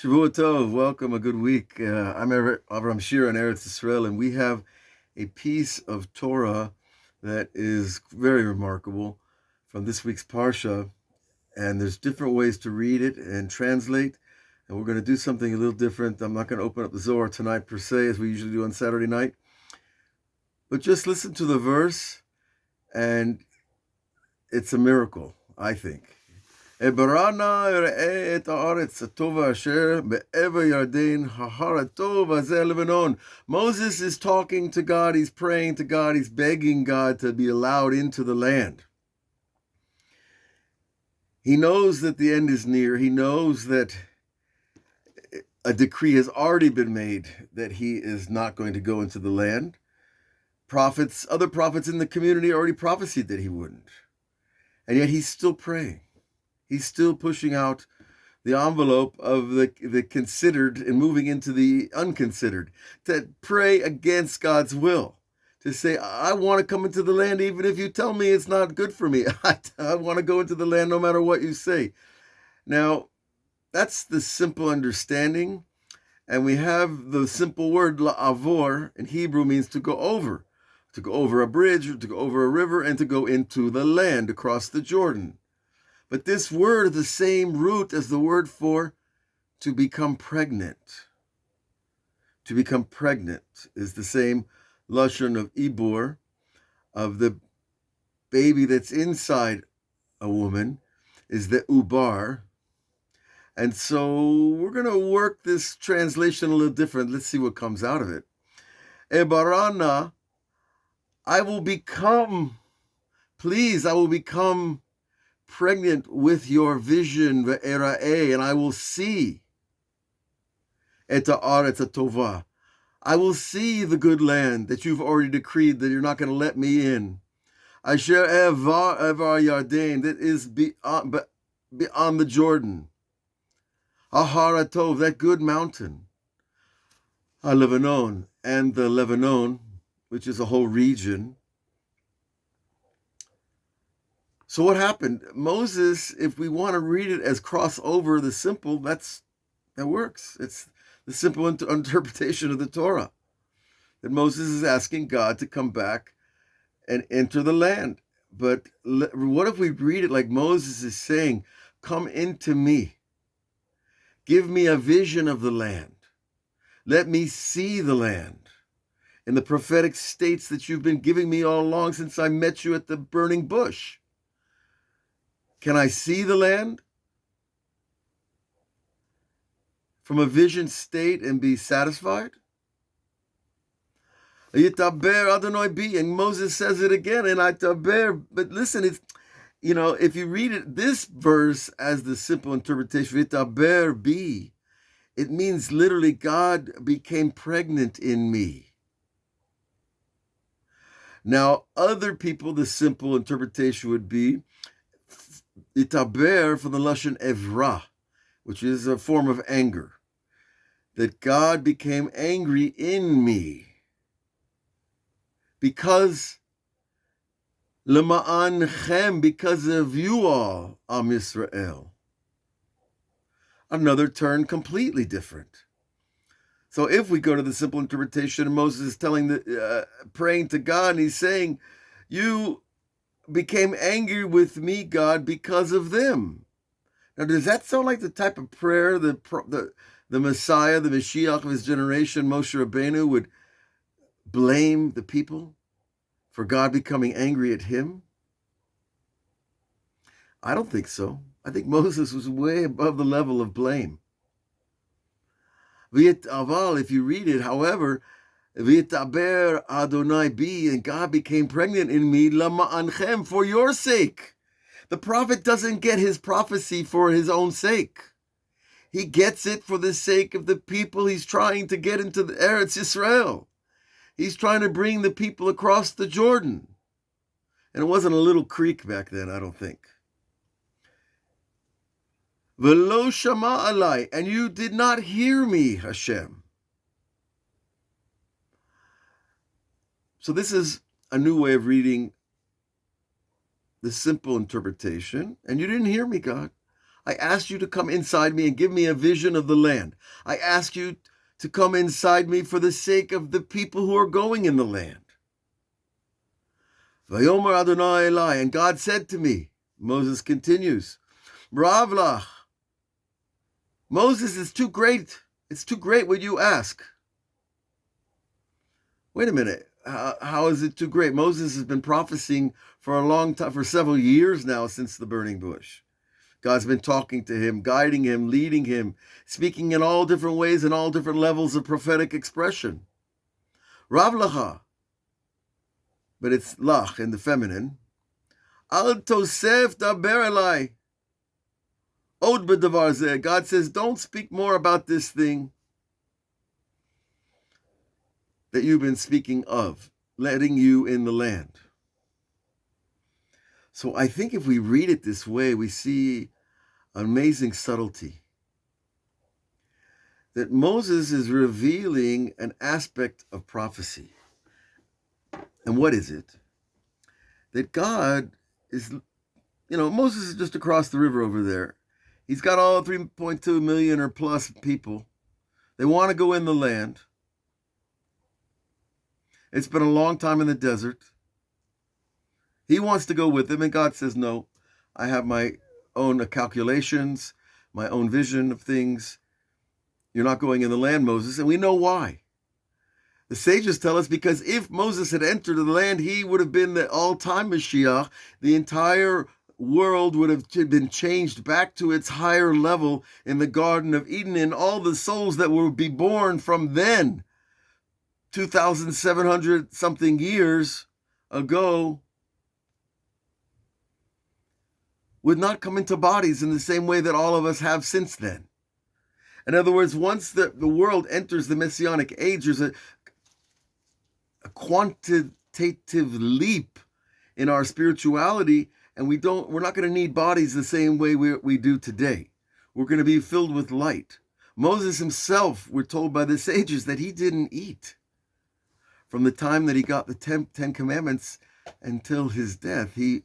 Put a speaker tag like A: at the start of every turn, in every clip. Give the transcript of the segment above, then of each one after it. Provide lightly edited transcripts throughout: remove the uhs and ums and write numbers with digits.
A: Shavua Tov, welcome, a good week. I'm R Avraham Shira in Eretz Israel, and we have a piece of Torah that is very remarkable from this week's Parsha, and there's different ways to read it and translate, and we're going to do something a little different. I'm not going to open up the Zohar tonight per se, as we usually do on Saturday night, but just listen to the verse, and it's a miracle, I think. Eberana era'e et haaretz hatova asher be'ever Yarden hahar hatov hazeh Lebanon. Moses is talking to God, he's praying to God, he's begging God to be allowed into the land. He knows that the end is near. He knows that a decree has already been made that he is not going to go into the land. Other prophets in the community already prophesied that he wouldn't. And yet he's still praying. He's still pushing out the envelope of the considered and moving into the unconsidered, to pray against God's will, to say, I want to come into the land even if you tell me it's not good for me. I want to go into the land no matter what you say. Now, that's the simple understanding, and we have the simple word la'avor in Hebrew means to go over a bridge, or to go over a river, and to go into the land, across the Jordan. But this word is the same root as the word for to become pregnant. To become pregnant is the same lashon of ibur, of the baby that's inside a woman, is the ubar. And so we're going to work this translation a little different. Let's see what comes out of it. Ebarana, I will become pregnant with your vision, ve'era'e, and I will see et haaretz hatova. I will see the good land that you've already decreed that you're not going to let me in. Asher evar Yarden, that is beyond the Jordan. Ahar hatov, that good mountain. Lebanon, and the Lebanon, which is a whole region. So what happened? Moses, if we want to read it as crossover, the simple, that works. It's the simple interpretation of the Torah, that Moses is asking God to come back and enter the land. But what if we read it like Moses is saying, come into me. Give me a vision of the land. Let me see the land in the prophetic states that you've been giving me all along since I met you at the burning bush. Can I see the land from a vision state and be satisfied? Yitaber Adonai bi, and Moses says it again, and Yitaber. But listen, it's, if you read it, this verse as the simple interpretation, Yitaber bi, it means literally God became pregnant in me. Now, other people, the simple interpretation would be Itaber from the lashon evra, which is a form of anger, that God became angry in me because lema'anchem, because of you all, Am Yisrael. Another turn completely different. So if we go to the simple interpretation, Moses is praying to God, and he's saying, you became angry with me, God, because of them. Now, does that sound like the type of prayer the Messiah, the Mashiach of his generation, Moshe Rabbeinu, would blame the people for God becoming angry at him? I don't think so. I think Moses was way above the level of blame. V'yet aval, if you read it, however, V'yitaber Adonai bi, and God became pregnant in me, lama'anchem, for your sake. The prophet doesn't get his prophecy for his own sake. He gets it for the sake of the people he's trying to get into the Eretz Israel. He's trying to bring the people across the Jordan. And it wasn't a little creek back then, I don't think. V'lo shama alai, and you did not hear me, Hashem. So this is a new way of reading the simple interpretation. And you didn't hear me, God. I asked you to come inside me and give me a vision of the land. I asked you to come inside me for the sake of the people who are going in the land. Vayomer Adonai Eli, and God said to me, Moses continues, Bravlach, Moses, is too great. It's too great what you ask. Wait a minute. How is it too great? Moses has been prophesying for a long time, for several years now since the burning bush. God's been talking to him, guiding him, leading him, speaking in all different ways and all different levels of prophetic expression. Rav Lacha, but it's lach in the feminine. Al tosef daber elai. Od b'davar zeh. God says, don't speak more about this thing that you've been speaking of, letting you in the land. So I think if we read it this way, we see amazing subtlety. That Moses is revealing an aspect of prophecy. And what is it? That God is, Moses is just across the river over there. He's got all 3.2 million or plus people. They want to go in the land. It's been a long time in the desert. He wants to go with them, and God says, no, I have my own calculations, my own vision of things. You're not going in the land, Moses, and we know why. The sages tell us because if Moses had entered the land, he would have been the all-time Mashiach. The entire world would have been changed back to its higher level in the Garden of Eden, and all the souls that would be born from then, 2,700 something years ago, would not come into bodies in the same way that all of us have since then. In other words, once the world enters the Messianic age, there's a quantitative leap in our spirituality, and we're not going to need bodies the same way we do today. We're going to be filled with light. Moses himself, we're told by the sages, that he didn't eat from the time that he got the Ten Commandments until his death. He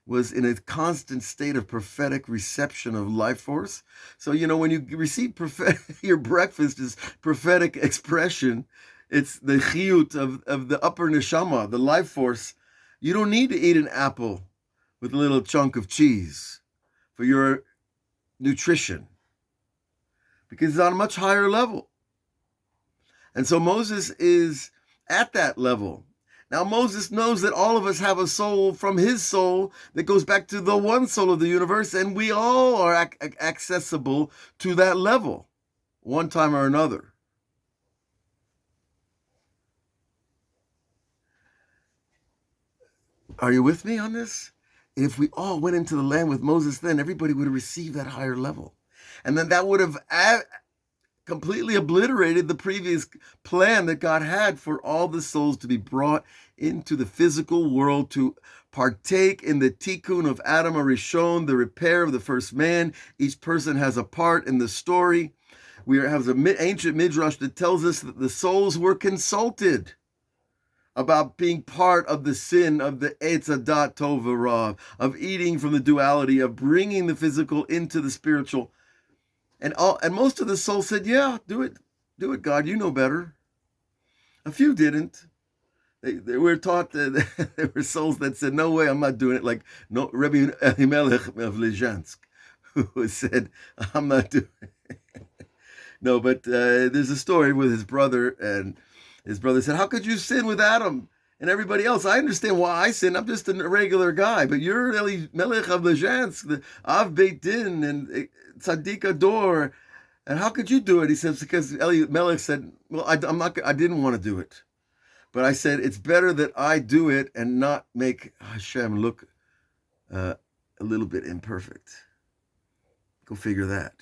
A: was in a constant state of prophetic reception of life force. So, when you receive your breakfast is prophetic expression, it's the chiyut of the upper neshama, the life force. You don't need to eat an apple with a little chunk of cheese for your nutrition, because it's on a much higher level. And so Moses is at that level. Now, Moses knows that all of us have a soul from his soul that goes back to the one soul of the universe, and we all are accessible to that level, one time or another. Are you with me on this? If we all went into the land with Moses, then everybody would have received that higher level. And then that would have completely obliterated the previous plan that God had for all the souls to be brought into the physical world to partake in the tikkun of Adam Arishon, the repair of the first man. Each person has a part in the story. We have an ancient midrash that tells us that the souls were consulted about being part of the sin of the Eitz Hadat Tov V'Ra, of eating from the duality, of bringing the physical into the spiritual. And most of the souls said, yeah, do it, God, you know better. A few didn't. They were taught that there were souls that said, no way, I'm not doing it. Like Rabbi Elimelech of Lezhansk, who said, I'm not doing it. No, but there's a story with his brother, and his brother said, how could you sin with Adam and everybody else? I understand why I sin. I'm just a regular guy. But you're Elimelech of Lezhansk, the Av Beit Din, and Tzaddik Ador. And how could you do it? He says, because Elimelech said, well, I didn't want to do it. But I said, it's better that I do it and not make Hashem look a little bit imperfect. Go figure that.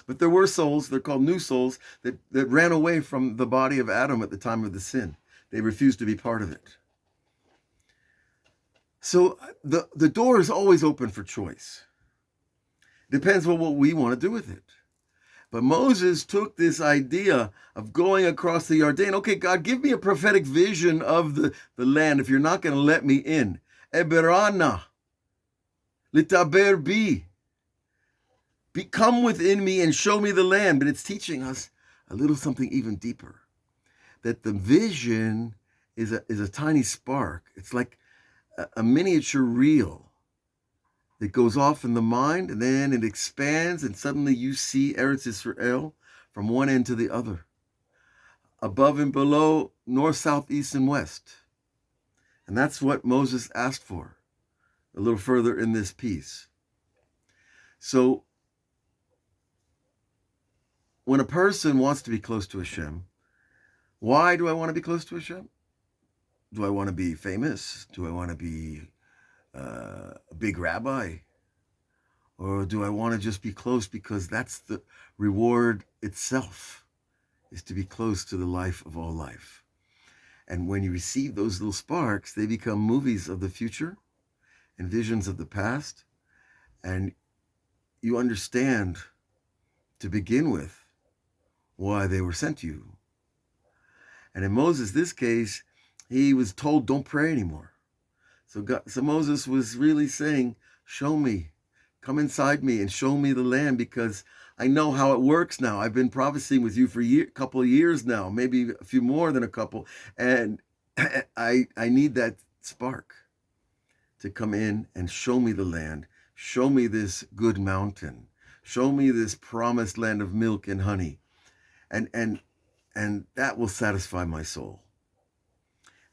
A: But there were souls, they're called new souls, that ran away from the body of Adam at the time of the sin. They refused to be part of it. So the door is always open for choice. Depends on what we want to do with it. But Moses took this idea of going across the Yarden. Okay, God, give me a prophetic vision of the land if you're not going to let me in. Eberana, litaber bi. Come within me and show me the land. But it's teaching us a little something even deeper, that the vision is a tiny spark. It's like a miniature reel that goes off in the mind, and then it expands, and suddenly you see Eretz Israel from one end to the other, above and below, north, south, east, and west. And that's what Moses asked for a little further in this piece. So when a person wants to be close to Hashem, why do I want to be close to Hashem? Do I want to be famous? Do I want to be a big rabbi? Or do I want to just be close because that's the reward itself, is to be close to the life of all life? And when you receive those little sparks, they become movies of the future and visions of the past. And you understand, to begin with, why they were sent to you. And in Moses, this case, he was told, don't pray anymore. So Moses was really saying, show me, come inside me and show me the land, because I know how it works now. I've been prophesying with you for a couple of years now, maybe a few more than a couple. And I need that spark to come in and show me the land, show me this good mountain, show me this promised land of milk and honey. And that will satisfy my soul.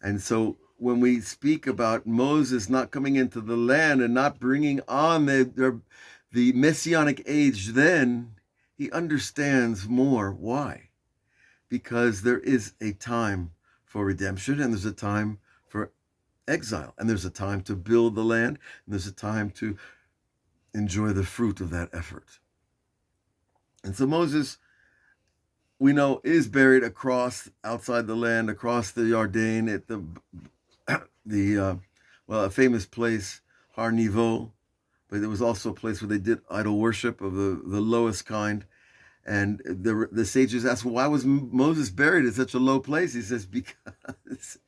A: And so when we speak about Moses not coming into the land and not bringing on the messianic age, then he understands more. Why? Because there is a time for redemption, and there's a time for exile, and there's a time to build the land, and there's a time to enjoy the fruit of that effort. And so Moses, we know, is buried outside the land, across the Yarden, at a famous place, Har Niveau, but there was also a place where they did idol worship of the lowest kind. And the sages asked, well, why was Moses buried at such a low place? He says, because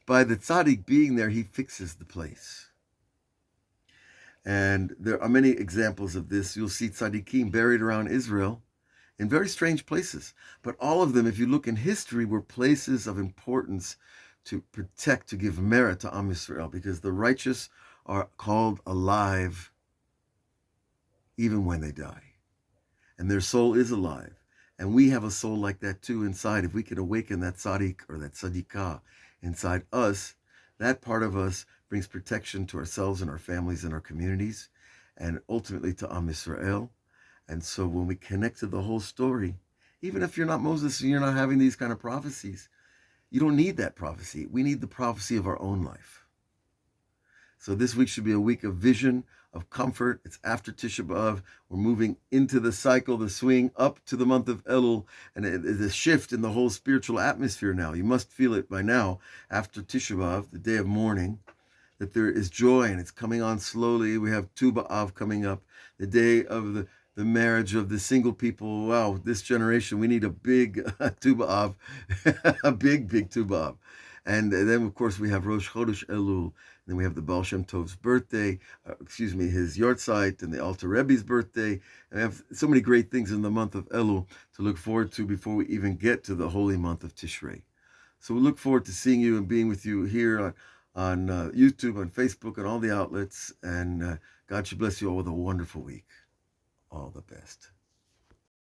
A: by the tzaddik being there, he fixes the place. And there are many examples of this. You'll see tzaddikim buried around Israel in very strange places. But all of them, if you look in history, were places of importance to protect, to give merit to Am Yisrael, because the righteous are called alive even when they die. And their soul is alive. And we have a soul like that too inside. If we can awaken that tzaddik or that tzaddikah inside us, that part of us brings protection to ourselves and our families and our communities, and ultimately to Am Yisrael. And so when we connect to the whole story, even if you're not Moses and you're not having these kind of prophecies, you don't need that prophecy. We need the prophecy of our own life. So this week should be a week of vision, of comfort. It's after Tisha B'Av. We're moving into the cycle, the swing up to the month of Elul, and it's a shift in the whole spiritual atmosphere now. You must feel it by now, after Tisha B'Av, the day of mourning, that there is joy, and it's coming on slowly. We have Tu B'Av coming up, the day of the marriage of the single people. Wow, this generation, we need a big Tu B'Av, a big Tu B'Av. And then, of course, we have Rosh Chodesh Elul. Then we have the Baal Shem Tov's birthday, his Yortzeit, and the Alter Rebbe's birthday. And we have so many great things in the month of Elul to look forward to before we even get to the holy month of Tishrei. So we look forward to seeing you and being with you here on YouTube, on Facebook, and all the outlets. And God should bless you all with a wonderful week. All the best.